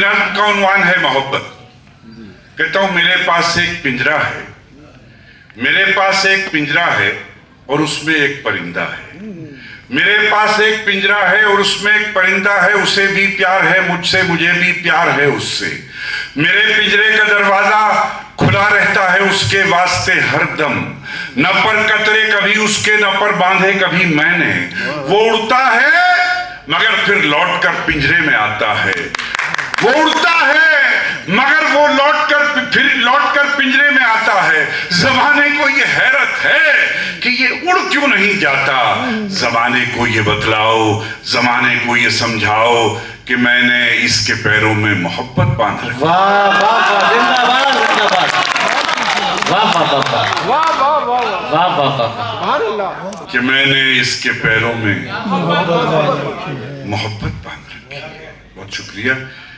नज्म का उन्वान है मोहब्बत। कहता हूं मेरे पास एक पिंजरा है, मेरे पास एक पिंजरा है और उसमें एक परिंदा है। मेरे पास एक पिंजरा है और उसमें एक परिंदा है, उसे भी प्यार है मुझसे, मुझे भी प्यार है उससे। मेरे पिंजरे का दरवाजा खुला रहता है उसके वास्ते हरदम, न पर कतरे कभी उसके, न पर बांधे कभी मैंने। वो उड़ता है मगर फिर लौट कर पिंजरे में आता है। वो उड़ता है मगर वो फिर लौट कर पिंजरे में आता है। जमाने को ये हैरत है कि ये उड़ क्यों नहीं जाता। जमाने को ये बतलाओ, जमाने को ये समझाओ कि मैंने इसके पैरों में मोहब्बत बांध रखी। वाह वाह वाह, जिंदाबाद जिंदाबाद, वाह वाह वाह वाह वाह वाह वाह वाह, कि मैंने इसके पैरों में मोहब्बत बांध रखी है। बहुत शुक्रिया।